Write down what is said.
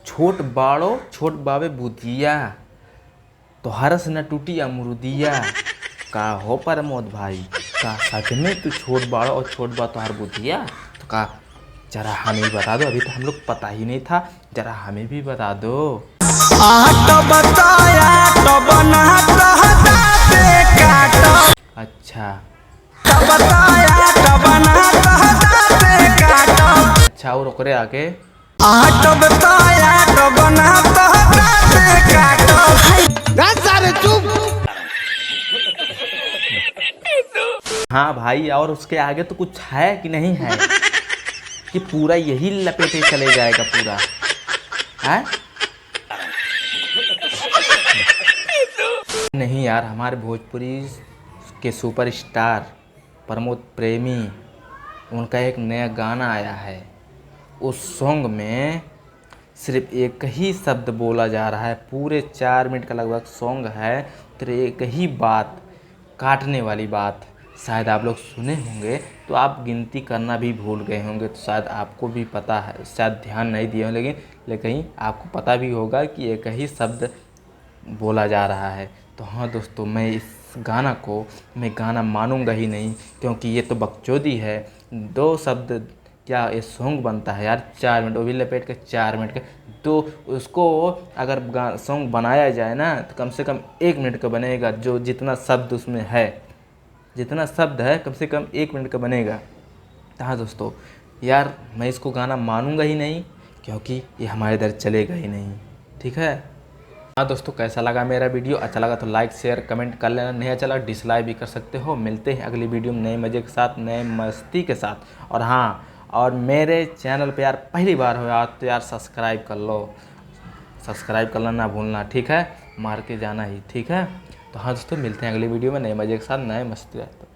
छोट बाड़ो छोट बाबे बुधिया, तोहरा से न टूटी अमरुदिया। का हो प्रमोद भाई, का सच में तू छोट बाड़ो और छोट बा तोहर बुधिया? तो का जरा हमें भी बता दो, अभी तो हम लोग पता ही नहीं था, जरा हमें भी बता दो। अच्छा अच्छा, और ओकरे आगे हाँ भाई, और उसके आगे तो कुछ है कि नहीं है, कि पूरा यही लपेटे चले जाएगा पूरा है? नहीं यार, हमारे भोजपुरी के सुपरस्टार प्रमोद प्रेमी, उनका एक नया गाना आया है। उस सॉन्ग में सिर्फ एक ही शब्द बोला जा रहा है, पूरे 4 मिनट का लगभग सॉन्ग है, तो एक ही बात, काटने वाली बात। शायद आप लोग सुने होंगे तो आप गिनती करना भी भूल गए होंगे, तो शायद आपको भी पता है, शायद ध्यान नहीं दिए, लेकिन आपको पता भी होगा कि एक ही शब्द बोला जा रहा है। तो हाँ दोस्तों, मैं इस गाना मानूंगा ही नहीं, क्योंकि ये तो बकचोदी है। 2 शब्द क्या ये सॉन्ग बनता है यार? 4 मिनट, वो भी लपेट के 4 मिनट के। तो उसको अगर सॉन्ग बनाया जाए ना, तो कम से कम 1 मिनट का बनेगा, जो जितना शब्द उसमें है, जितना शब्द है कम से कम 1 मिनट का बनेगा। तो हाँ दोस्तों यार, मैं इसको गाना मानूंगा ही नहीं, क्योंकि ये हमारे इधर चलेगा ही नहीं, ठीक है? हाँ दोस्तों, कैसा लगा मेरा वीडियो? अच्छा लगा तो लाइक शेयर कमेंट कर लेना, नहीं अच्छा लगा डिसलाइक भी कर सकते हो। मिलते हैं अगली वीडियो में नए मज़े के साथ, नए मस्ती के साथ। और हाँ, और मेरे चैनल पे यार पहली बार हो यार, तो यार सब्सक्राइब कर लो, सब्सक्राइब करना ना भूलना, ठीक है? मार के जाना ही, ठीक है? तो हाँ दोस्तों, मिलते हैं अगली वीडियो में नए मज़े के साथ, नए मस्ती के साथ।